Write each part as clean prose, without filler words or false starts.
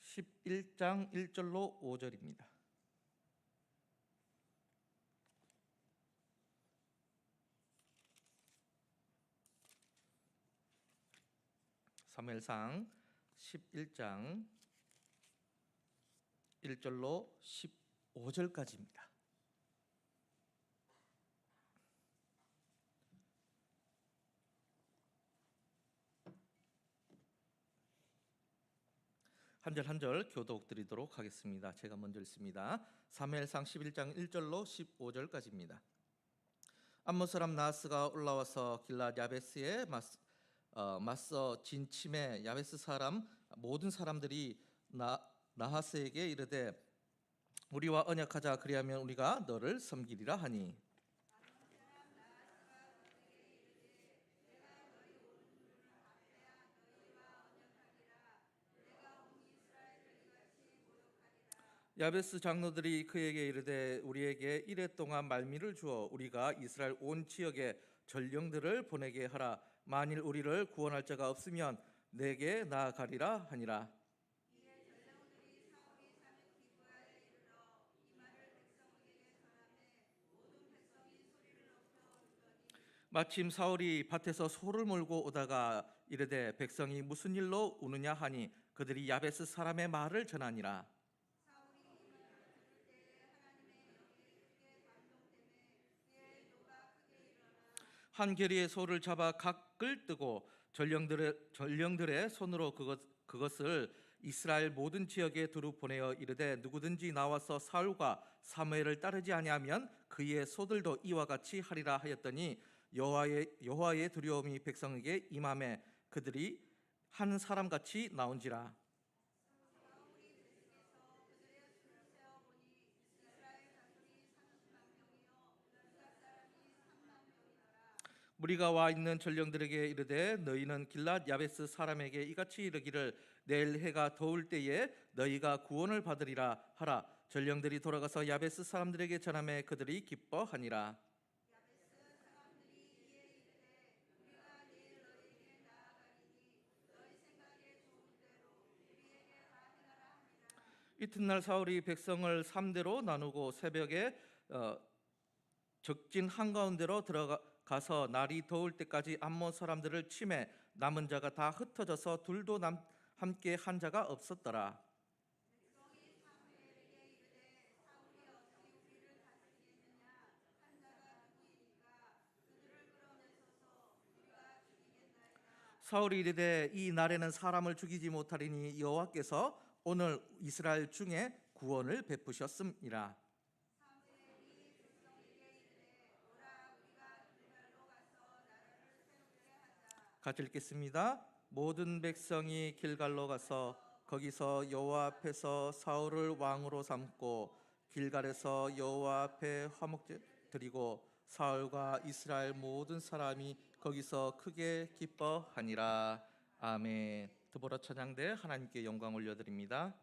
11장 1절로 5절입니다. 사무엘상 11장 1절로 15절까지입니다. 한 절 한 절 교독 드리도록 하겠습니다. 제가 먼저 읽습니다. 사무엘상 11장 1절로 15절까지입니다. 암몬 사람 나하스가 올라와서 길랏 야베스에 맞서 진침해 야베스 사람 모든 사람들이 나하스에게 이르되 우리와 언약하자, 그리하면 우리가 너를 섬기리라 하니, 야베스 장로들이 그에게 이르되 우리에게 이레 동안 말미를 주어 우리가 이스라엘 온 지역에 전령들을 보내게 하라. 만일 우리를 구원할 자가 없으면 내게 나아가리라 하니라. 마침 사울이 밭에서 소를 몰고 오다가 이르되 백성이 무슨 일로 우느냐 하니 그들이 야베스 사람의 말을 전하니라. 한 계리의 소를 잡아 각을 뜨고 전령들의 손으로 그것을 이스라엘 모든 지역에 두루 보내어 이르되 누구든지 나와서 사울과 사무엘을 따르지 아니하면 그의 소들도 이와 같이 하리라 하였더니 여호와의 두려움이 백성에게 임하매 그들이 한 사람같이 나온지라. 무리가 와 있는 전령들에게 이르되 너희는 길랏 야베스 사람에게 이같이 이르기를 내일 해가 더울 때에 너희가 구원을 받으리라 하라. 전령들이 돌아가서 야베스 사람들에게 전하매 그들이 기뻐하니라. 이튿날 사울이 백성을 3대로 나누고 새벽에 적진 한가운데로 들어가서 날이 더울 때까지 암몬 사람들을 치매 남은 자가 다 흩어져서 둘도 함께 한 자가 없었더라. 사울이 이르되 이 날에는 사람을 죽이지 못하리니 여호와께서 오늘 이스라엘 중에 구원을 베푸셨음이라. 같이 읽겠습니다. 모든 백성이 길갈로 가서 거기서 여호와 앞에서 사울을 왕으로 삼고 길갈에서 여호와 앞에 화목제 드리고 사울과 이스라엘 모든 사람이 거기서 크게 기뻐하니라. 아멘. 드보라 찬양대 하나님께 영광 올려드립니다.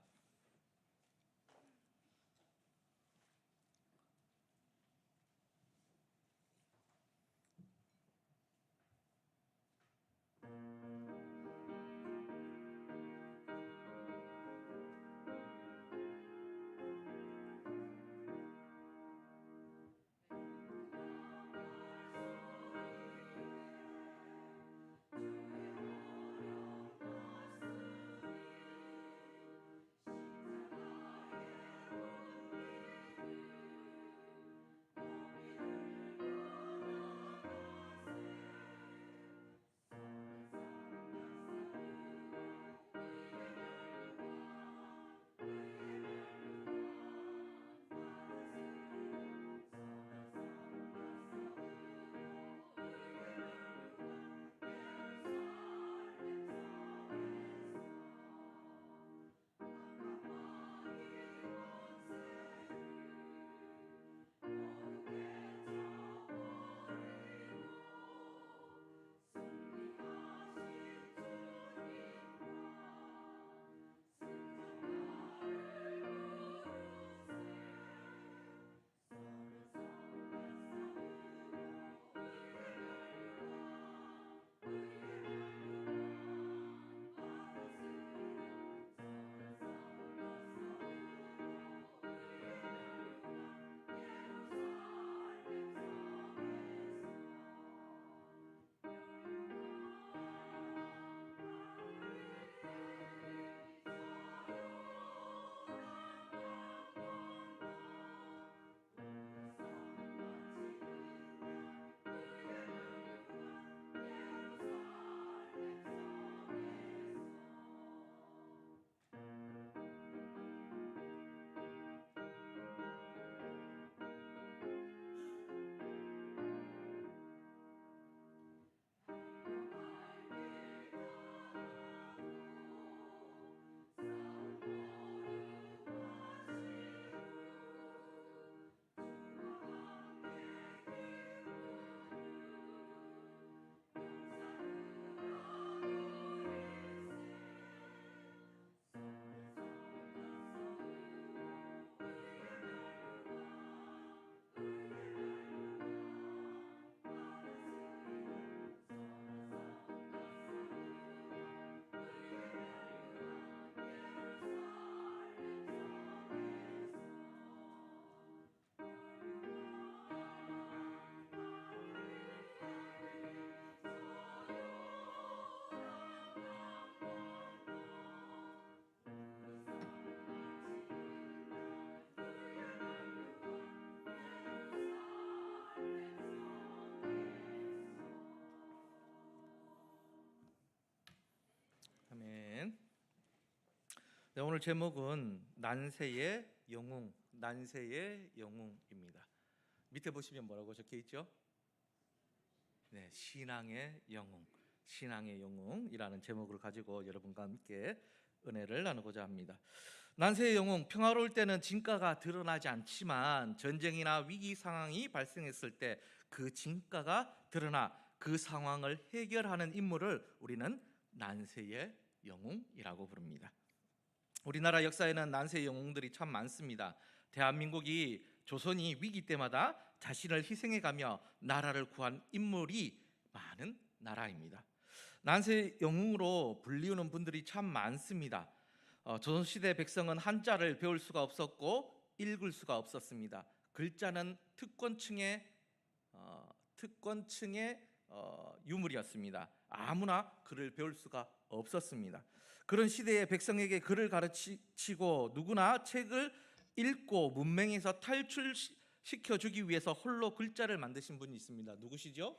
네, 오늘 제목은 난세의 영웅, 난세의 영웅입니다. 밑에 보시면 뭐라고 적혀 있죠? 네, 신앙의 영웅, 신앙의 영웅이라는 제목을 가지고 여러분과 함께 은혜를 나누고자 합니다. 난세의 영웅, 평화로울 때는 진가가 드러나지 않지만 전쟁이나 위기 상황이 발생했을 때 그 진가가 드러나 그 상황을 해결하는 인물을 우리는 난세의 영웅이라고 부릅니다. 우리나라 역사에는 난세의 영웅들이 참 많습니다. 대한민국이 조선이 위기 때마다 자신을 희생해가며 나라를 구한 인물이 많은 나라입니다. 난세의 영웅으로 불리우는 분들이 참 많습니다. 조선시대 백성은 한자를 배울 수가 없었고 읽을 수가 없었습니다. 글자는 특권층의 유물이었습니다. 아무나 글을 배울 수가 없었습니다. 그런 시대의 백성에게 글을 가르치고 누구나 책을 읽고 문맹에서 탈출시켜주기 위해서 홀로 글자를 만드신 분이 있습니다. 누구시죠?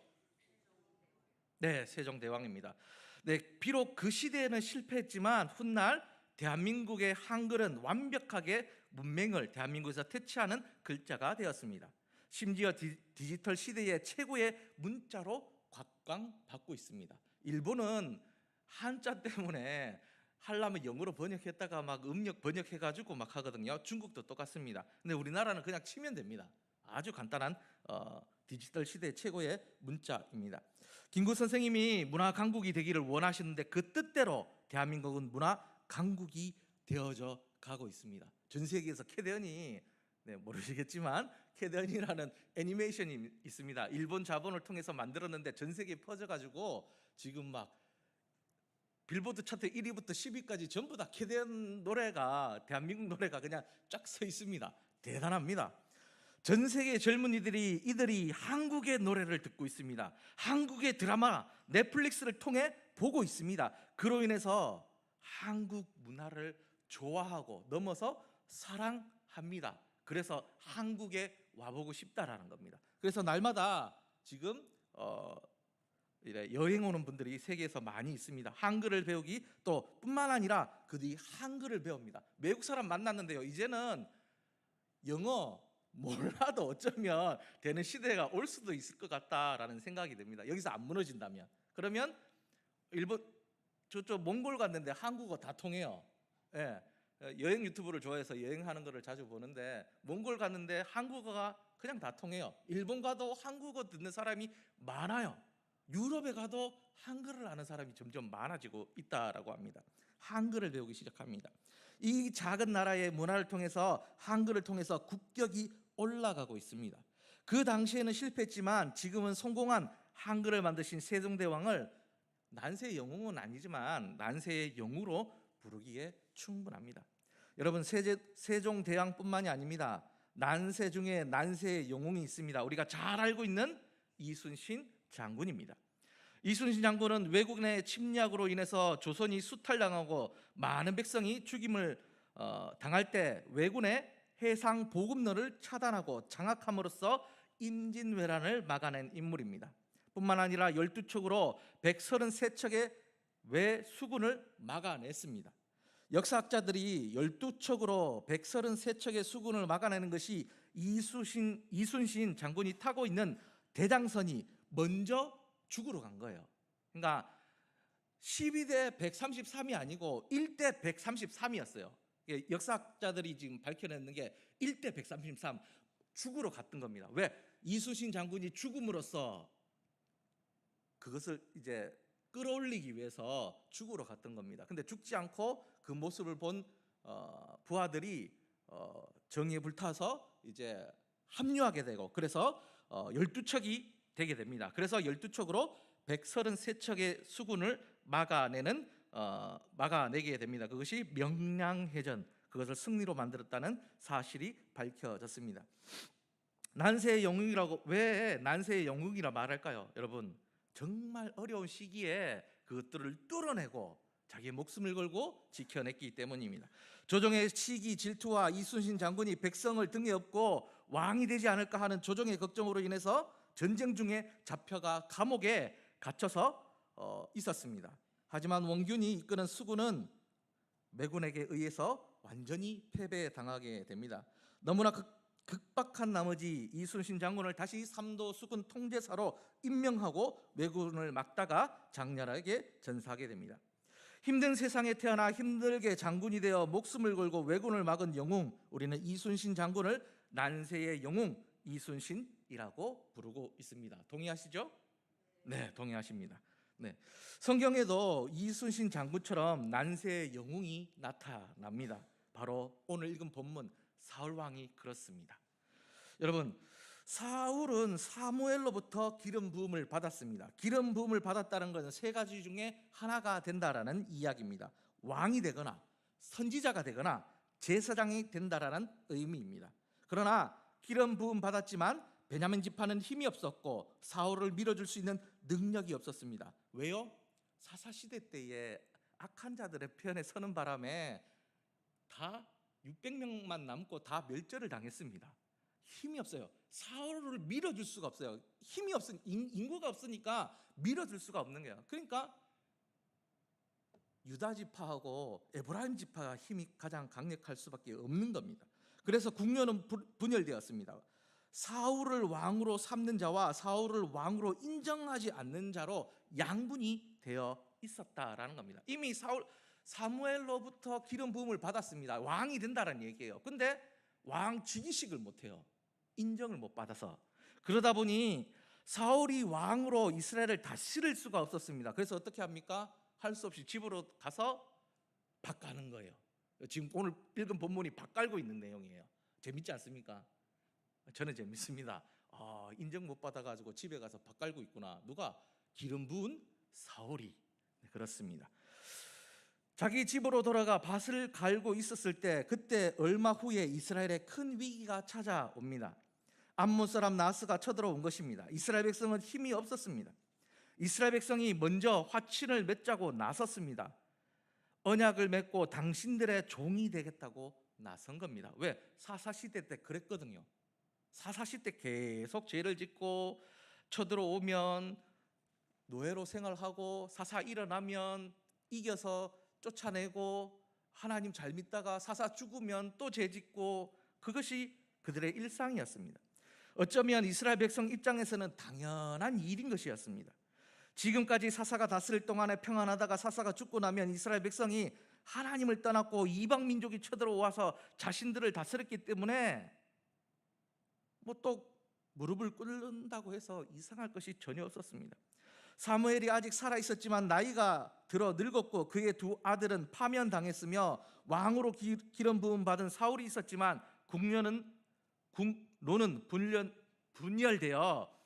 네, 세종대왕입니다. 네, 비록 그 시대에는 실패했지만 훗날 대한민국의 한글은 완벽하게 문맹을 대한민국에서 퇴치하는 글자가 되었습니다. 심지어 디지털 시대의 최고의 문자로 각광받고 있습니다. 일본은 한자 때문에 하려면 영어로 번역했다가 막 음력 번역해가지고 막 하거든요. 중국도 똑같습니다. 근데 우리나라는 그냥 치면 됩니다. 아주 간단한 디지털 시대 최고의 문자입니다. 김구 선생님이 문화 강국이 되기를 원하시는데 그 뜻대로 대한민국은 문화 강국이 되어져 가고 있습니다. 전 세계에서 캐대언이 모르시겠지만 캐대언이라는 애니메이션이 있습니다. 일본 자본을 통해서 만들었는데 전 세계에 퍼져가지고 지금 막 빌보드 차트 1위부터 10위까지 전부 다 캐대언 노래가, 대한민국 노래가 그냥 쫙 서 있습니다. 대단합니다. 전 세계 젊은이들이 이들이 한국의 노래를 듣고 있습니다. 한국의 드라마, 넷플릭스를 통해 보고 있습니다. 그로 인해서 한국 문화를 좋아하고 넘어서 사랑합니다. 그래서 한국에 와보고 싶다라는 겁니다. 그래서 날마다 지금 여행 오는 분들이 세계에서 많이 있습니다. 한글을 배우기 또 뿐만 아니라 그들이 한글을 배웁니다. 외국 사람 만났는데요, 이제는 영어 몰라도 어쩌면 되는 시대가 올 수도 있을 것 같다라는 생각이 듭니다. 여기서 안 무너진다면. 그러면 일본 저쪽 몽골 갔는데 한국어 다 통해요. 예. 여행 유튜브를 좋아해서 여행하는 거를 자주 보는데 몽골 갔는데 한국어가 그냥 다 통해요. 일본 가도 한국어 듣는 사람이 많아요. 유럽에 가도 한글을 아는 사람이 점점 많아지고 있다라고 합니다. 한글을 배우기 시작합니다. 이 작은 나라의 문화를 통해서 한글을 통해서 국격이 올라가고 있습니다. 그 당시에는 실패했지만 지금은 성공한 한글을 만드신 세종대왕을 난세의 영웅은 아니지만 난세의 영웅으로 부르기에 충분합니다. 여러분, 세종대왕뿐만이 아닙니다. 난세 중에 난세의 영웅이 있습니다. 우리가 잘 알고 있는 이순신 장군입니다. 이순신 장군은 외국인의 침략으로 인해서 조선이 수탈당하고 많은 백성이 죽임을 당할 때 왜군의 해상 보급로를 차단하고 장악함으로써 임진왜란을 막아낸 인물입니다. 뿐만 아니라 12척으로 133척의 외수군을 막아냈습니다. 역사학자들이 12척으로 133척의 수군을 막아내는 것이 이순신 장군이 타고 있는 대장선이 먼저 죽으러 간 거예요. 그러니까 12대 133이 아니고 1대 133이었어요. 역사학자들이 지금 밝혀내는 게 1대 133 죽으러 갔던 겁니다. 왜? 이순신 장군이 죽음으로써 그것을 이제 끌어올리기 위해서 죽으러 갔던 겁니다. 근데 죽지 않고 그 모습을 본 부하들이 정의에 불타서 이제 합류하게 되고 그래서 12척이 되게 됩니다. 그래서 12척으로 133척의 수군을 막아내게 됩니다. 그것이 명량해전, 그것을 승리로 만들었다는 사실이 밝혀졌습니다. 난세의 영웅이라고 왜 난세의 영웅이라 말할까요? 여러분, 정말 어려운 시기에 그것들을 뚫어내고 자기의 목숨을 걸고 지켜냈기 때문입니다. 조정의 시기 질투와 이순신 장군이 백성을 등에 업고 왕이 되지 않을까 하는 조정의 걱정으로 인해서 전쟁 중에 잡혀가 감옥에 갇혀서 있었습니다. 하지만 원균이 이끄는 수군은 매군에게 의해서 완전히 패배당하게 됩니다. 너무나 극박한 나머지 이순신 장군을 다시 삼도 수군 통제사로 임명하고 왜군을 막다가 장렬하게 전사하게 됩니다. 힘든 세상에 태어나 힘들게 장군이 되어 목숨을 걸고 왜군을 막은 영웅, 우리는 이순신 장군을 난세의 영웅 이순신이라고 부르고 있습니다. 동의하시죠? 네, 동의하십니다. 네, 성경에도 이순신 장군처럼 난세의 영웅이 나타납니다. 바로 오늘 읽은 본문 사울 왕이 그렇습니다. 여러분, 사울은 사무엘로부터 기름 부음을 받았습니다. 기름 부음을 받았다는 것은 세 가지 중에 하나가 된다라는 이야기입니다. 왕이 되거나 선지자가 되거나 제사장이 된다라는 의미입니다. 그러나 기름 부음 받았지만 베냐민 지파는 힘이 없었고 사울을 밀어줄 수 있는 능력이 없었습니다. 왜요? 사사시대 때에 악한 자들의 편에 서는 바람에 다 600명만 남고 다 멸절을 당했습니다. 힘이 없어요. 사울을 밀어줄 수가 없어요. 힘이 없으니, 인구가 없으니까 밀어줄 수가 없는 거예요. 그러니까 유다 지파하고 에브라임 지파가 힘이 가장 강력할 수밖에 없는 겁니다. 그래서 국려는 분열되었습니다. 사울을 왕으로 삼는 자와 사울을 왕으로 인정하지 않는 자로 양분이 되어 있었다라는 겁니다. 이미 사무엘로부터 기름 부음을 받았습니다. 왕이 된다는 얘기예요. 근데 왕 즉위식을 못해요. 인정을 못 받아서. 그러다 보니 사울이 왕으로 이스라엘을 다스릴 수가 없었습니다. 그래서 어떻게 합니까? 할 수 없이 집으로 가서 밥 가는 거예요. 지금 오늘 읽은 본문이 밥 갈고 있는 내용이에요. 재밌지 않습니까? 저는 재밌습니다. 인정 못 받아가지고 집에 가서 밥 갈고 있구나. 누가? 기름 부은 사울이. 네, 그렇습니다. 자기 집으로 돌아가 밭을 갈고 있었을 때 그때 얼마 후에 이스라엘에 큰 위기가 찾아옵니다. 암몬 사람 나하스가 쳐들어온 것입니다. 이스라엘 백성은 힘이 없었습니다. 이스라엘 백성이 먼저 화친을 맺자고 나섰습니다. 언약을 맺고 당신들의 종이 되겠다고 나선 겁니다. 왜? 사사시대 때 그랬거든요. 사사시대 계속 죄를 짓고 쳐들어오면 노예로 생활하고 사사 일어나면 이겨서 쫓아내고 하나님 잘 믿다가 사사 죽으면 또 죄 짓고 그것이 그들의 일상이었습니다. 어쩌면 이스라엘 백성 입장에서는 당연한 일인 것이었습니다. 지금까지 사사가 다스릴 동안에 평안하다가 사사가 죽고 나면 이스라엘 백성이 하나님을 떠났고 이방 민족이 쳐들어와서 자신들을 다스렸기 때문에 또 무릎을 꿇는다고 해서 이상할 것이 전혀 없었습니다. 사무엘이 아직 살아 있었지만 나이가 들어 늙었고 그의 두 아들은 파면당했으며 왕으로 기름 부음 받은 사울이 있었지만 국로는 분열되어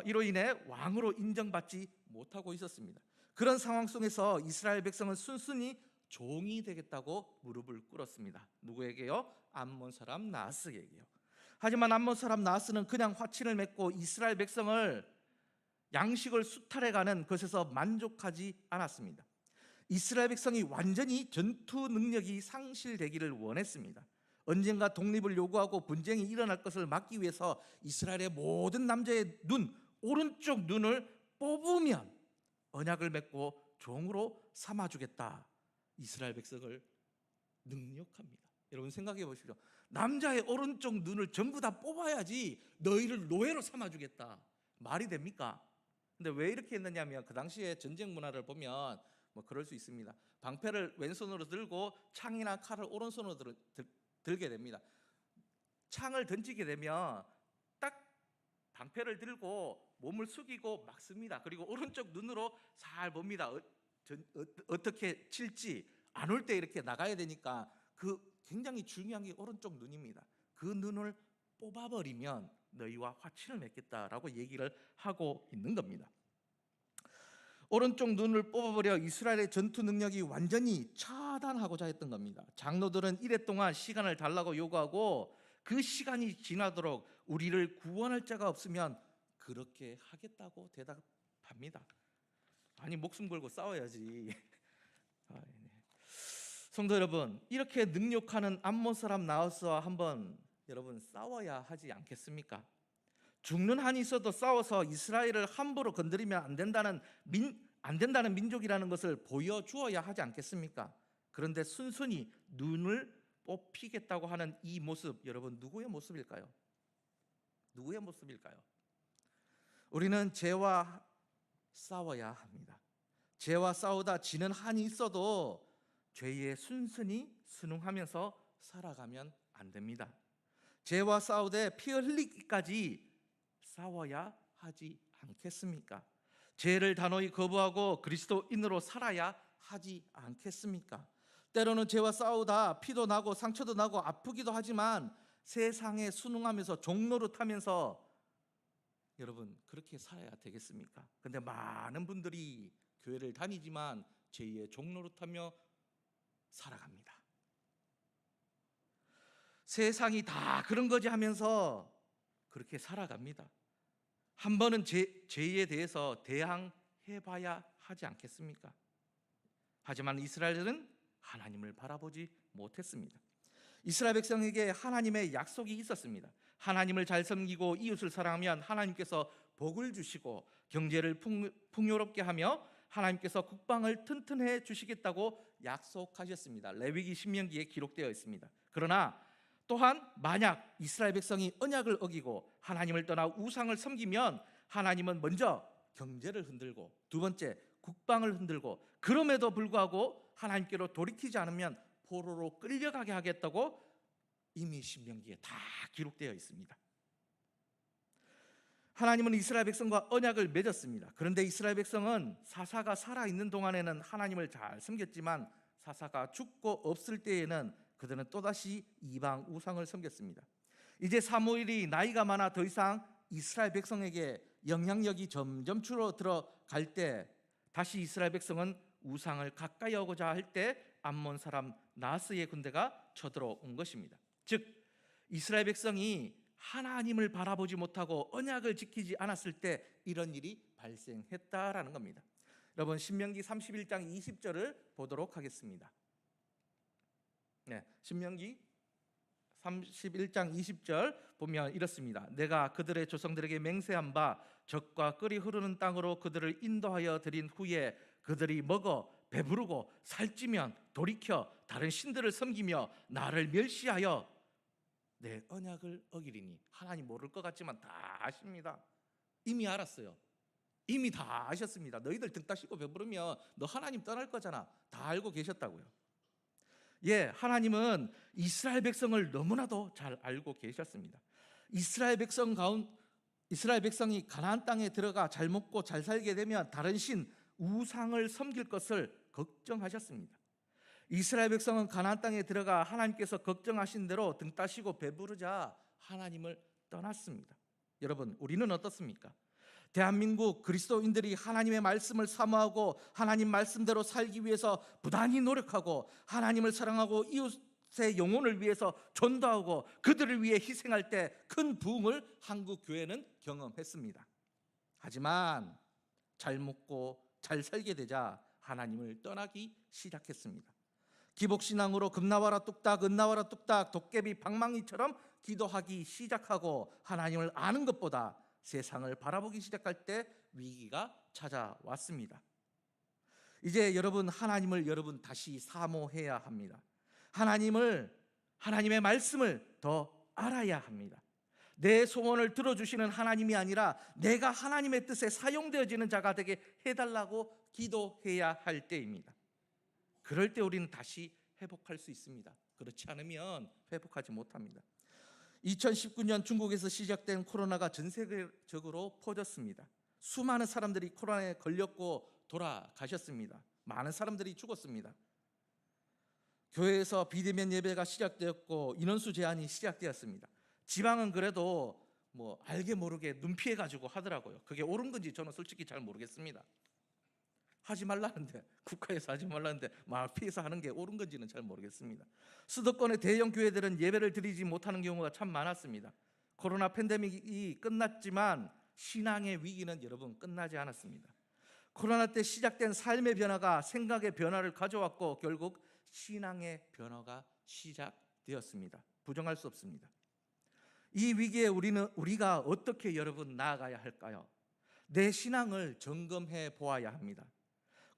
이로 인해 왕으로 인정받지 못하고 있었습니다. 그런 상황 속에서 이스라엘 백성은 순순히 종이 되겠다고 무릎을 꿇었습니다. 누구에게요? 암몬 사람 나하스에게요. 하지만 암몬 사람 나하스는 그냥 화친을 맺고 이스라엘 백성을 양식을 수탈해가는 것에서 만족하지 않았습니다. 이스라엘 백성이 완전히 전투 능력이 상실되기를 원했습니다. 언젠가 독립을 요구하고 분쟁이 일어날 것을 막기 위해서 이스라엘의 모든 남자의 오른쪽 눈을 뽑으면 언약을 맺고 종으로 삼아주겠다. 이스라엘 백성을 능욕합니다. 여러분 생각해 보십시오. 남자의 오른쪽 눈을 전부 다 뽑아야지 너희를 노예로 삼아주겠다. 말이 됩니까? 근데 왜 이렇게 했느냐면 그 당시에 전쟁 문화를 보면 그럴 수 있습니다. 방패를 왼손으로 들고 창이나 칼을 오른손으로 들게 됩니다. 창을 던지게 되면 딱 방패를 들고 몸을 숙이고 막습니다. 그리고 오른쪽 눈으로 잘 봅니다. 어떻게 칠지 안 올 때 이렇게 나가야 되니까 그 굉장히 중요한 게 오른쪽 눈입니다. 그 눈을 뽑아버리면 너희와 화친을 맺겠다라고 얘기를 하고 있는 겁니다. 오른쪽 눈을 뽑아버려 이스라엘의 전투 능력이 완전히 차단하고자 했던 겁니다. 장로들은 이래 동안 시간을 달라고 요구하고 그 시간이 지나도록 우리를 구원할 자가 없으면 그렇게 하겠다고 대답합니다. 아니 목숨 걸고 싸워야지. 성도 여러분, 이렇게 능욕하는 암몬 사람 나하스와 한번 여러분 싸워야 하지 않겠습니까? 죽는 한이 있어도 싸워서 이스라엘을 함부로 건드리면 안 된다는 민족이라는 것을 보여주어야 하지 않겠습니까? 그런데 순순히 눈을 뽑히겠다고 하는 이 모습, 여러분 누구의 모습일까요? 누구의 모습일까요? 우리는 죄와 싸워야 합니다. 죄와 싸우다 지는 한이 있어도 죄에 순순히 순응하면서 살아가면 안 됩니다. 죄와 싸우되 피 흘리기까지 싸워야 하지 않겠습니까? 죄를 단호히 거부하고 그리스도인으로 살아야 하지 않겠습니까? 때로는 죄와 싸우다 피도 나고 상처도 나고 아프기도 하지만 세상에 순응하면서 종노릇하면서 여러분 그렇게 살아야 되겠습니까? 근데 많은 분들이 교회를 다니지만 죄의 종노릇하며 살아갑니다. 세상이 다 그런 거지 하면서 그렇게 살아갑니다. 한 번은 죄에 대해서 대항해봐야 하지 않겠습니까? 하지만 이스라엘은 하나님을 바라보지 못했습니다. 이스라엘 백성에게 하나님의 약속이 있었습니다. 하나님을 잘 섬기고 이웃을 사랑하면 하나님께서 복을 주시고 경제를 풍요롭게 하며 하나님께서 국방을 튼튼해 주시겠다고 약속하셨습니다. 레위기 신명기에 기록되어 있습니다. 그러나 또한 만약 이스라엘 백성이 언약을 어기고 하나님을 떠나 우상을 섬기면 하나님은 먼저 경제를 흔들고 두 번째 국방을 흔들고 그럼에도 불구하고 하나님께로 돌이키지 않으면 포로로 끌려가게 하겠다고 이미 신명기에 다 기록되어 있습니다. 하나님은 이스라엘 백성과 언약을 맺었습니다. 그런데 이스라엘 백성은 사사가 살아있는 동안에는 하나님을 잘 섬겼지만 사사가 죽고 없을 때에는 그들은 또다시 이방 우상을 섬겼습니다. 이제 사무엘이 나이가 많아 더 이상 이스라엘 백성에게 영향력이 점점 줄어들어갈 때 다시 이스라엘 백성은 우상을 가까이 하고자 할 때 암몬 사람 나스의 군대가 쳐들어온 것입니다. 즉 이스라엘 백성이 하나님을 바라보지 못하고 언약을 지키지 않았을 때 이런 일이 발생했다라는 겁니다. 여러분 신명기 31장 20절을 보도록 하겠습니다. 신명기 31장 20절 보면 이렇습니다. 내가 그들의 조상들에게 맹세한 바 젖과 끓이 흐르는 땅으로 그들을 인도하여 드린 후에 그들이 먹어 배부르고 살찌면 돌이켜 다른 신들을 섬기며 나를 멸시하여 내 언약을 어기리니. 하나님 모를 것 같지만 다 아십니다. 이미 알았어요. 이미 다 아셨습니다. 너희들 등 따시고 배부르면 너 하나님 떠날 거잖아. 다 알고 계셨다고요. 하나님은 이스라엘 백성을 너무나도 잘 알고 계셨습니다. 이스라엘 백성이 가나안 땅에 들어가 잘 먹고 잘 살게 되면 다른 신 우상을 섬길 것을 걱정하셨습니다. 이스라엘 백성은 가나안 땅에 들어가 하나님께서 걱정하신 대로 등 따시고 배부르자 하나님을 떠났습니다. 여러분 우리는 어떻습니까? 대한민국 그리스도인들이 하나님의 말씀을 사모하고 하나님 말씀대로 살기 위해서 부단히 노력하고 하나님을 사랑하고 이웃의 영혼을 위해서 전도하고 그들을 위해 희생할 때 큰 부흥을 한국 교회는 경험했습니다. 하지만 잘 먹고 잘 살게 되자 하나님을 떠나기 시작했습니다. 기복신앙으로 금나와라 뚝딱 은나와라 뚝딱 도깨비 방망이처럼 기도하기 시작하고 하나님을 아는 것보다 세상을 바라보기 시작할 때 위기가 찾아왔습니다. 이제 여러분 하나님을 다시 사모해야 합니다. 하나님의 말씀을 더 알아야 합니다. 내 소원을 들어주시는 하나님이 아니라 내가 하나님의 뜻에 사용되어지는 자가 되게 해달라고 기도해야 할 때입니다. 그럴 때 우리는 다시 회복할 수 있습니다. 그렇지 않으면 회복하지 못합니다. 2019년 중국에서 시작된 코로나가 전 세계적으로 퍼졌습니다. 수많은 사람들이 코로나에 걸렸고 돌아가셨습니다. 많은 사람들이 죽었습니다. 교회에서 비대면 예배가 시작되었고 인원수 제한이 시작되었습니다. 지방은 그래도 알게 모르게 눈 피해가지고 하더라고요. 그게 옳은 건지 저는 솔직히 잘 모르겠습니다. 하지 말라는데, 국가에서 하지 말라는데 막 피해서 하는 게 옳은 건지는 잘 모르겠습니다. 수도권의 대형 교회들은 예배를 드리지 못하는 경우가 참 많았습니다. 코로나 팬데믹이 끝났지만 신앙의 위기는 여러분 끝나지 않았습니다. 코로나 때 시작된 삶의 변화가 생각의 변화를 가져왔고 결국 신앙의 변화가 시작되었습니다. 부정할 수 없습니다. 이 위기에 우리가 어떻게 여러분 나아가야 할까요? 내 신앙을 점검해 보아야 합니다.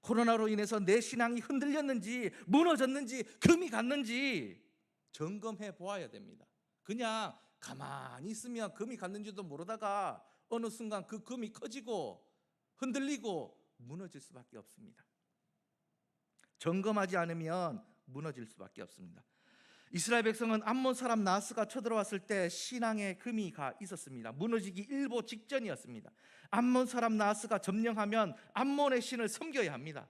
코로나로 인해서 내 신앙이 흔들렸는지 무너졌는지 금이 갔는지 점검해 보아야 됩니다. 그냥 가만히 있으면 금이 갔는지도 모르다가 어느 순간 그 금이 커지고 흔들리고 무너질 수밖에 없습니다. 점검하지 않으면 무너질 수밖에 없습니다. 이스라엘 백성은 암몬 사람 나하스가 쳐들어왔을 때 신앙의 금이 가 있었습니다. 무너지기 일보 직전이었습니다. 암몬 사람 나하스가 점령하면 암몬의 신을 섬겨야 합니다.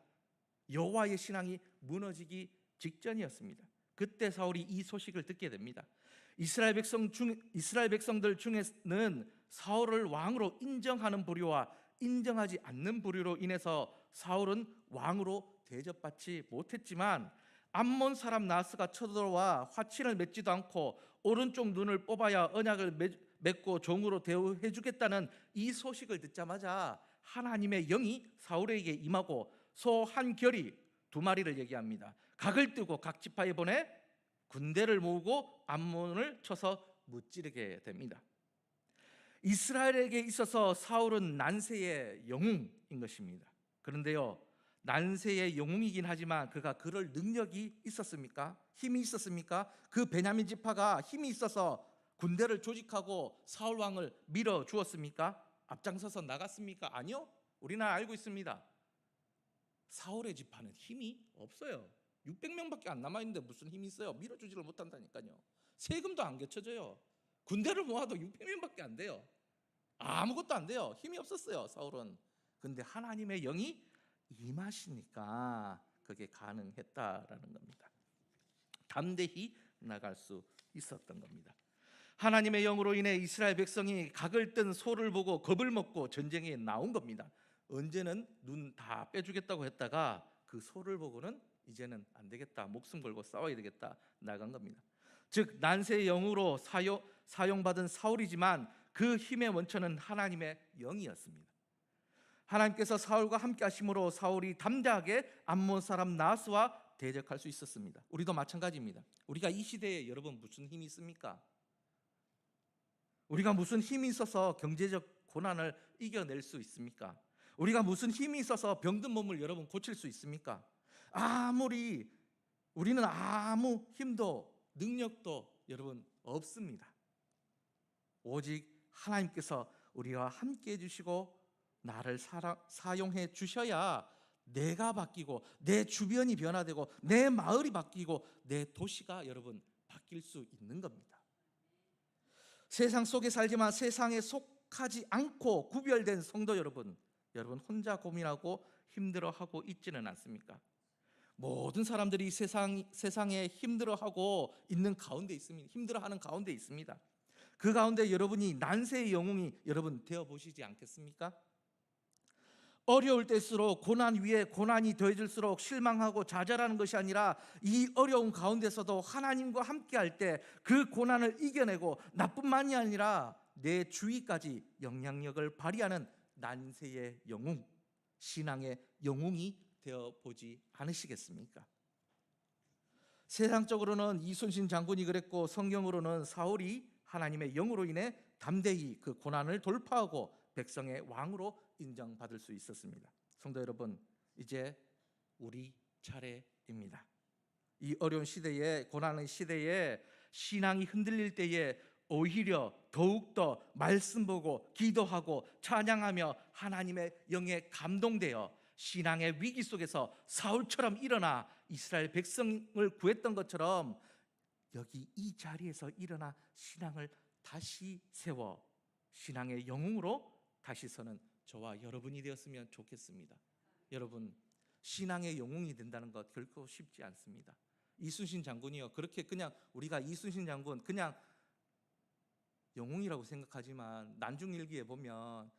여호와의 신앙이 무너지기 직전이었습니다. 그때 사울이 이 소식을 듣게 됩니다. 이스라엘 백성들 중에는 사울을 왕으로 인정하는 부류와 인정하지 않는 부류로 인해서 사울은 왕으로 대접받지 못했지만 암몬 사람 나하스가 쳐들어와 화친을 맺지도 않고 오른쪽 눈을 뽑아야 언약을 맺고 종으로 대우해 주겠다는 이 소식을 듣자마자 하나님의 영이 사울에게 임하고 소 한 결이 2마리를 얘기합니다. 각을 뜨고 각 지파에 보내 군대를 모으고 암몬을 쳐서 무찌르게 됩니다. 이스라엘에게 있어서 사울은 난세의 영웅인 것입니다. 그런데요, 난세의 영웅이긴 하지만 그가 그럴 능력이 있었습니까? 힘이 있었습니까? 그 베냐민 지파가 힘이 있어서 군대를 조직하고 사울 왕을 밀어 주었습니까? 앞장서서 나갔습니까? 아니요. 우리는 알고 있습니다. 사울의 지파는 힘이 없어요. 600명밖에 안 남아있는데 무슨 힘이 있어요? 밀어주지를 못한다니까요. 세금도 안 개쳐져요. 군대를 모아도 600명밖에 안 돼요. 아무것도 안 돼요. 힘이 없었어요, 사울은. 근데 하나님의 영이 임하시니까 그게 가능했다라는 겁니다. 담대히 나갈 수 있었던 겁니다. 하나님의 영으로 인해 이스라엘 백성이 각을 뜬 소를 보고 겁을 먹고 전쟁에 나온 겁니다. 언제는 눈 다 빼주겠다고 했다가 그 소를 보고는 이제는 안 되겠다, 목숨 걸고 싸워야 되겠다 나간 겁니다. 즉 난세의 영으로 사용받은 사울이지만 그 힘의 원천은 하나님의 영이었습니다. 하나님께서 사울과 함께 하심으로 사울이 담대하게 암몬 사람 나하스와 대적할 수 있었습니다. 우리도 마찬가지입니다. 우리가 이 시대에 여러분 무슨 힘이 있습니까? 우리가 무슨 힘이 있어서 경제적 고난을 이겨낼 수 있습니까? 우리가 무슨 힘이 있어서 병든 몸을 여러분 고칠 수 있습니까? 우리는 아무 힘도 능력도 여러분 없습니다. 오직 하나님께서 우리와 함께 해주시고 나를 사용해 주셔야 내가 바뀌고 내 주변이 변화되고 내 마을이 바뀌고 내 도시가 여러분 바뀔 수 있는 겁니다. 세상 속에 살지만 세상에 속하지 않고 구별된 성도 여러분 혼자 고민하고 힘들어하고 있지는 않습니까? 모든 사람들이 세상에 힘들어하고 있는 가운데 있습니다. 힘들어하는 가운데 있습니다. 그 가운데 여러분이 난세의 영웅이 여러분 되어보시지 않겠습니까? 어려울 때일수록 고난 위에 고난이 더해질수록 실망하고 좌절하는 것이 아니라 이 어려운 가운데서도 하나님과 함께할 때 그 고난을 이겨내고 나뿐만이 아니라 내 주위까지 영향력을 발휘하는 난세의 영웅, 신앙의 영웅이 되어보지 않으시겠습니까? 세상적으로는 이순신 장군이 그랬고 성경으로는 사울이 하나님의 영으로 인해 담대히 그 고난을 돌파하고 백성의 왕으로 인정받을 수 있었습니다. 성도 여러분, 이제 우리 차례입니다. 이 어려운 시대에, 고난의 시대에 신앙이 흔들릴 때에 오히려 더욱더 말씀 보고 기도하고 찬양하며 하나님의 영에 감동되어 신앙의 위기 속에서 사울처럼 일어나 이스라엘 백성을 구했던 것처럼 여기 이 자리에서 일어나 신앙을 다시 세워 신앙의 영웅으로 다시 서는 저와 여러분이 되었으면 좋겠습니다. 여러분, 신앙의 영웅이 된다는 것 결코 쉽지 않습니다. 이순신 장군이요, 그렇게 그냥 우리가 이순신 장군 그냥 영웅이라고 생각하지만 난중일기에 보면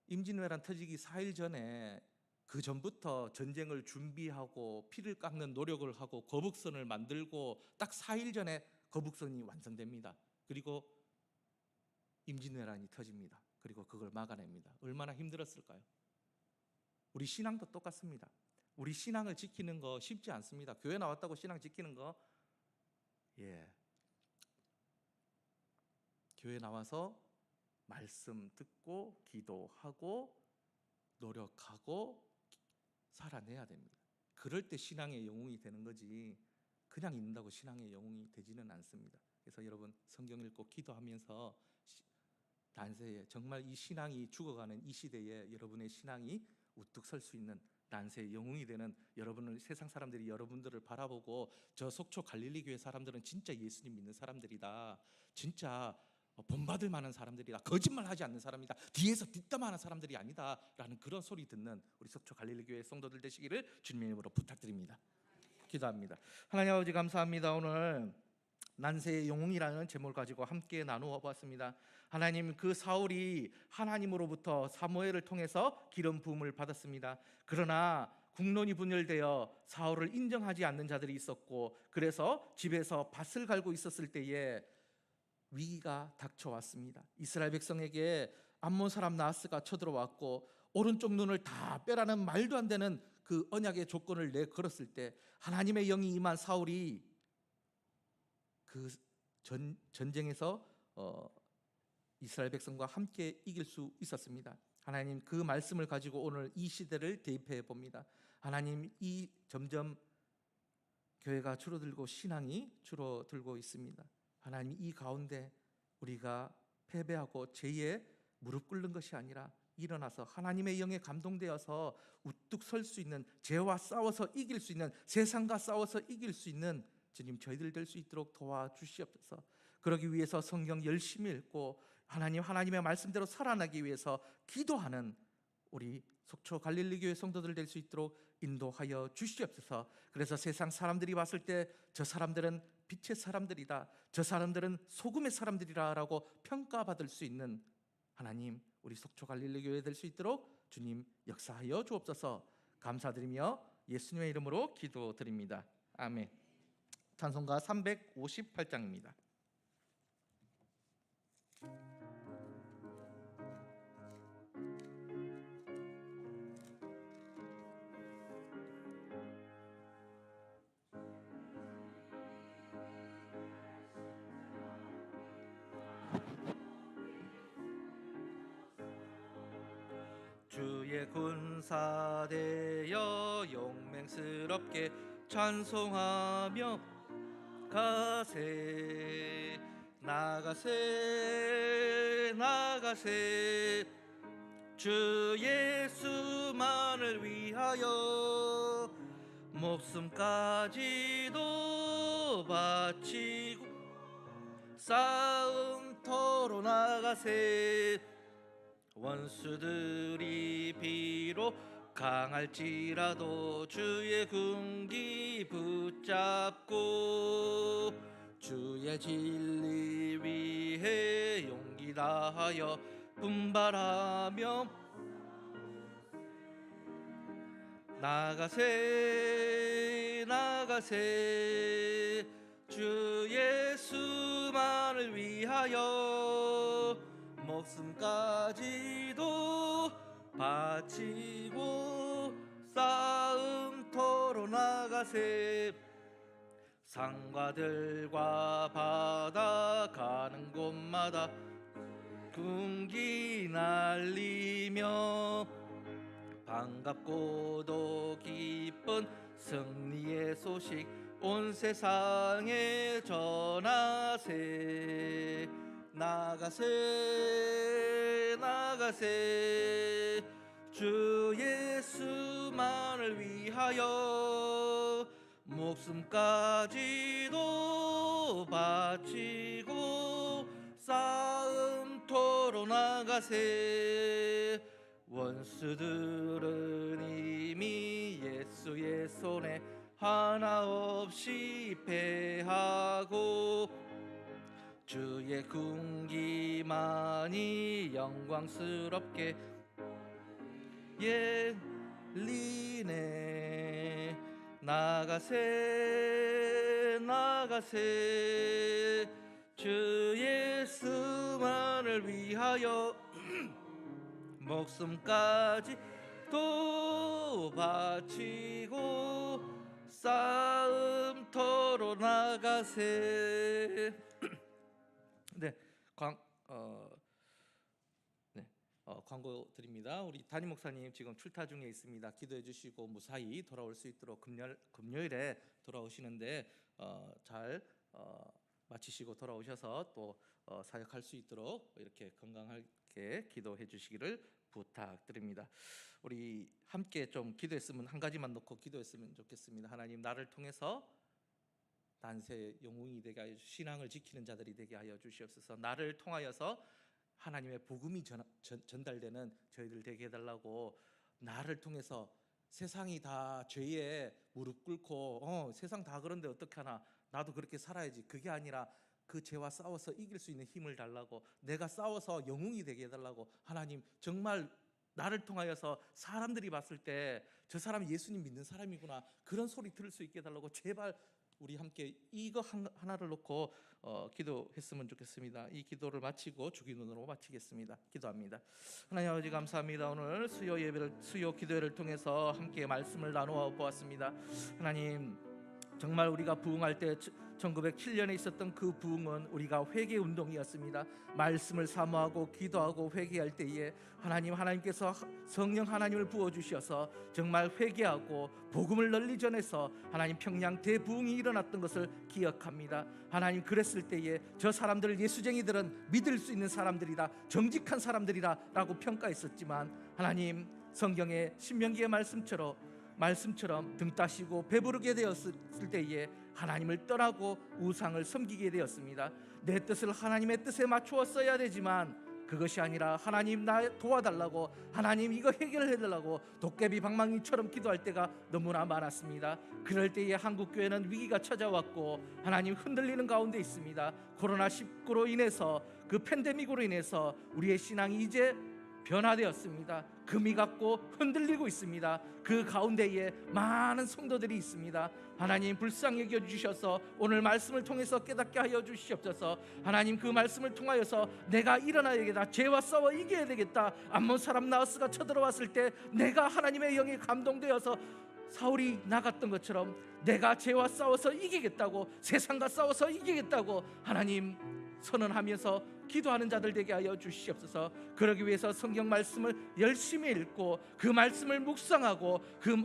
임진왜란 터지기 4일 전에 그 전부터 전쟁을 준비하고 피를 깎는 노력을 하고 거북선을 만들고 딱 4일 전에 거북선이 완성됩니다. 그리고 임진왜란이 터집니다. 그리고 그걸 막아냅니다. 얼마나 힘들었을까요? 우리 신앙도 똑같습니다. 우리 신앙을 지키는 거 쉽지 않습니다. 교회 나왔다고 신앙 지키는 거, 교회 나와서 말씀 듣고 기도하고 노력하고 살아내야 됩니다. 그럴 때 신앙의 영웅이 되는 거지, 그냥 읽는다고 신앙의 영웅이 되지는 않습니다. 그래서 여러분 성경 읽고 기도하면서 난세에, 정말 이 신앙이 죽어가는 이 시대에 여러분의 신앙이 우뚝 설 수 있는 난세의 영웅이 되는, 여러분을, 세상 사람들이 여러분들을 바라보고 저 속초 갈릴리 교회 사람들은 진짜 예수님 믿는 사람들이다, 진짜 본받을 만한 사람들이다, 거짓말하지 않는 사람이다, 뒤에서 뒷담화하는 사람들이 아니다 라는 그런 소리 듣는 우리 속초 갈릴리 교회 성도들 되시기를 주님의 이름으로 부탁드립니다. 기도합니다. 하나님 아버지 감사합니다. 오늘 난세의 영웅이라는 제목을 가지고 함께 나누어 보았습니다. 하나님, 그 사울이 하나님으로부터 사무엘을 통해서 기름 부음을 받았습니다. 그러나 국론이 분열되어 사울을 인정하지 않는 자들이 있었고, 그래서 집에서 밭을 갈고 있었을 때에 위기가 닥쳐왔습니다. 이스라엘 백성에게 암몬 사람 나하스가 쳐들어왔고 오른쪽 눈을 다 빼라는 말도 안 되는 그 언약의 조건을 내걸었을 때 하나님의 영이 임한 사울이 그 전쟁에서 이스라엘 백성과 함께 이길 수 있었습니다. 하나님, 그 말씀을 가지고 오늘 이 시대를 대입해 봅니다. 하나님, 이 점점 교회가 줄어들고 신앙이 줄어들고 있습니다. 하나님, 이 가운데 우리가 패배하고 죄에 무릎 꿇는 것이 아니라 일어나서 하나님의 영에 감동되어서 우뚝 설 수 있는, 죄와 싸워서 이길 수 있는, 세상과 싸워서 이길 수 있는 주님 저희들 될 수 있도록 도와주시옵소서. 그러기 위해서 성경 열심히 읽고 하나님의 말씀대로 살아나기 위해서 기도하는 우리 속초 갈릴리 교회 성도들 될 수 있도록 인도하여 주시옵소서. 그래서 세상 사람들이 봤을 때 저 사람들은 빛의 사람들이다, 저 사람들은 소금의 사람들이라고 평가받을 수 있는 하나님, 우리 속초 갈릴리 교회 될 수 있도록 주님 역사하여 주옵소서. 감사드리며 예수님의 이름으로 기도드립니다. 아멘. 찬송가 358장입니다. 주의 군사되어 용맹스럽게 찬송하며 가세, 나가세, 나가세, 주 예수만을 위하여 목숨까지도 바치고 싸움터로 나가세. 원수들이 비록 강할지라도 주의 군기 붙잡고 주의 진리 위해 용기 다하여 분발하며 나가세, 나가세, 주 예수만을 위하여 목숨까지도 바치고 싸움터로 나가세. 산과들과 바다 가는 곳마다 군기 날리며 반갑고도 기쁜 승리의 소식 온 세상에 전하세. 나가세, 나가세, 주 예수만을 위하여 목숨까지도 바치고 싸움터로 나가세. 원수들은 이미 예수의 손에 하나 없이 패하고 주의 군기만이 영광스럽게 열리네. 나가세, 나가세, 주 예수만을 위하여 목숨까지 또 바치고 싸움터로 나가세. 네, 광고 드립니다. 우리 담임 목사님 지금 출타 중에 있습니다. 기도해 주시고 무사히 돌아올 수 있도록 금요일에 돌아오시는데 잘 마치시고 돌아오셔서 또 사역할 수 있도록 이렇게 건강하게 기도해 주시기를 부탁드립니다. 우리 함께 좀 기도했으면 한 가지만 놓고 기도했으면 좋겠습니다. 하나님, 나를 통해서 난세 영웅이 되게 하여 신앙을 지키는 자들이 되게 하여 주시옵소서. 나를 통하여서 하나님의 복음이 전달되는 저희들 되게 해달라고. 나를 통해서 세상이 다 죄에 무릎 꿇고 세상 다 그런데 어떻게 하나, 나도 그렇게 살아야지, 그게 아니라 그 죄와 싸워서 이길 수 있는 힘을 달라고, 내가 싸워서 영웅이 되게 해달라고. 하나님, 정말 나를 통하여서 사람들이 봤을 때 저 사람이 예수님 믿는 사람이구나, 그런 소리 들을 수 있게 해달라고. 제발 우리 함께 이거 하나를 놓고 기도했으면 좋겠습니다. 이 기도를 마치고 주기도문으로 마치겠습니다. 기도합니다. 하나님 아버지, 감사합니다. 오늘 수요 기도회를 통해서 함께 말씀을 나누어 보았습니다. 하나님, 정말 우리가 부흥할 때 1907년에 있었던 그 부흥은 우리가 회개 운동이었습니다. 말씀을 사모하고 기도하고 회개할 때에 하나님께서 성령 하나님을 부어주셔서 정말 회개하고 복음을 널리 전해서 하나님 평양 대부흥이 일어났던 것을 기억합니다. 하나님, 그랬을 때에 저 사람들을 예수쟁이들은 믿을 수 있는 사람들이다, 정직한 사람들이다 라고 평가했었지만, 하나님 성경의 신명기의 말씀처럼 등 따시고 배부르게 되었을 때에 하나님을 떠나고 우상을 섬기게 되었습니다. 내 뜻을 하나님의 뜻에 맞추어 써야 되지만 그것이 아니라 하나님, 나 도와달라고, 하나님 이거 해결해달라고 도깨비 방망이처럼 기도할 때가 너무나 많았습니다. 그럴 때에 한국교회는 위기가 찾아왔고 하나님 흔들리는 가운데 있습니다. 코로나19로 인해서, 그 팬데믹으로 인해서 우리의 신앙이 이제 변화되었습니다. 금이 갔고 흔들리고 있습니다. 그 가운데에 많은 성도들이 있습니다. 하나님, 불쌍히 여겨주셔서 오늘 말씀을 통해서 깨닫게 하여 주시옵소서. 하나님, 그 말씀을 통하여서 내가 일어나야겠다, 죄와 싸워 이겨야 되겠다. 암몬 사람 나하스가 쳐들어왔을 때 내가 하나님의 영에 감동되어서 사울이 나갔던 것처럼 내가 죄와 싸워서 이기겠다고, 세상과 싸워서 이기겠다고 하나님 선언하면서 기도하는 자들 되게 하여 주시옵소서. 그러기 위해서 성경 말씀을 열심히 읽고 그 말씀을 묵상하고 그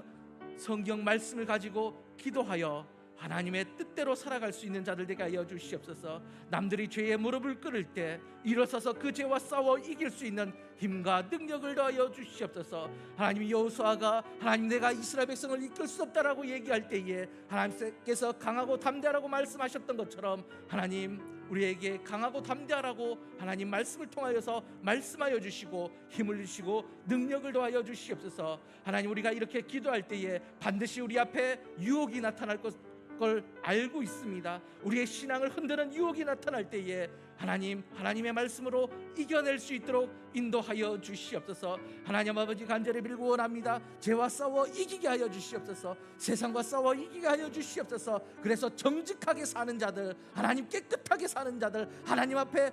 성경 말씀을 가지고 기도하여 하나님의 뜻대로 살아갈 수 있는 자들 되게 하여 주시옵소서. 남들이 죄에 무릎을 꿇을 때 일어서서 그 죄와 싸워 이길 수 있는 힘과 능력을 더하여 주시옵소서. 하나님, 여호수아가 하나님 내가 이스라엘 백성을 이끌 수 없다라고 얘기할 때에 하나님께서 강하고 담대하라고 말씀하셨던 것처럼 하나님 우리에게 강하고 담대하라고 하나님 말씀을 통하여서 말씀하여 주시고 힘을 주시고 능력을 더하여 주시옵소서. 하나님, 우리가 이렇게 기도할 때에 반드시 우리 앞에 유혹이 나타날 걸 알고 있습니다. 우리의 신앙을 흔드는 유혹이 나타날 때에 하나님의 말씀으로 이겨낼 수 있도록 인도하여 주시옵소서. 하나님 아버지, 간절히 빌고 원합니다. 죄와 싸워 이기게 하여 주시옵소서. 세상과 싸워 이기게 하여 주시옵소서. 그래서 정직하게 사는 자들, 하나님 깨끗하게 사는 자들, 하나님 앞에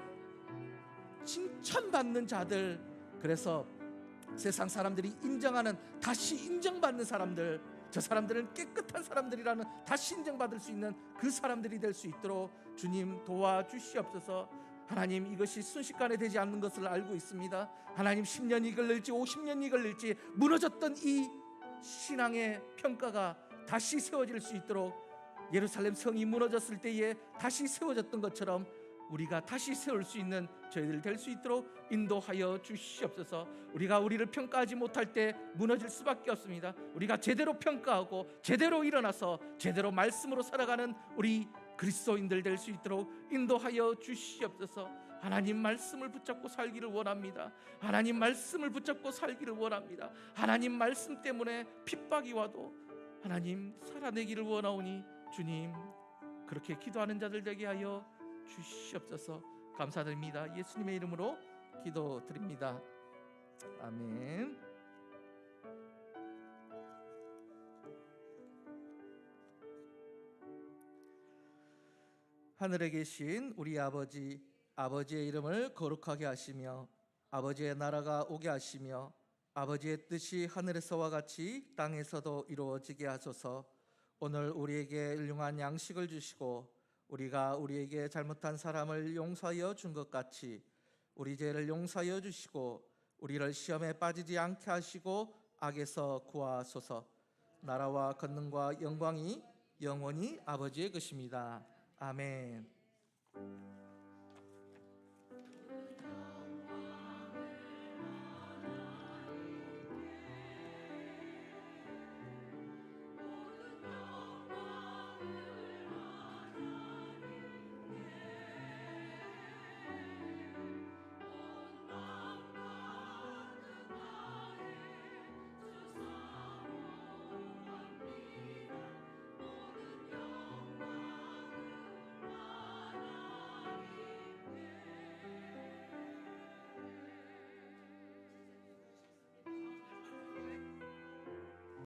칭찬받는 자들, 그래서 세상 사람들이 인정하는, 다시 인정받는 사람들, 저 사람들은 깨끗한 사람들이라는 다시 인정받을 수 있는 그 사람들이 될 수 있도록 주님 도와주시옵소서. 하나님, 이것이 순식간에 되지 않는 것을 알고 있습니다. 하나님, 10년이 걸릴지 50년이 걸릴지 무너졌던 이 신앙의 평가가 다시 세워질 수 있도록, 예루살렘 성이 무너졌을 때에 다시 세워졌던 것처럼 우리가 다시 세울 수 있는 저희들 될 수 있도록 인도하여 주시옵소서. 우리가 우리를 평가하지 못할 때 무너질 수밖에 없습니다. 우리가 제대로 평가하고 제대로 일어나서 제대로 말씀으로 살아가는 우리 그리스도인들 될 수 있도록 인도하여 주시옵소서. 하나님 말씀을 붙잡고 살기를 원합니다. 하나님 말씀을 붙잡고 살기를 원합니다. 하나님 말씀 때문에 핍박이 와도 하나님 살아내기를 원하오니 주님, 그렇게 기도하는 자들 되게 하여 주시옵소서. 감사드립니다. 예수님의 이름으로 기도드립니다. 아멘. 하늘에 계신 우리 아버지의 이름을 거룩하게 하시며 아버지의 나라가 오게 하시며 아버지의 뜻이 하늘에서와 같이 땅에서도 이루어지게 하소서. 오늘 우리에게 일용할 양식을 주시고 우리가 우리에게 잘못한 사람을 용서하여 준 것 같이 우리 죄를 용서하여 주시고 우리를 시험에 빠지지 않게 하시고 악에서 구하소서. 나라와 권능과 영광이 영원히 아버지의 것입니다. 아멘.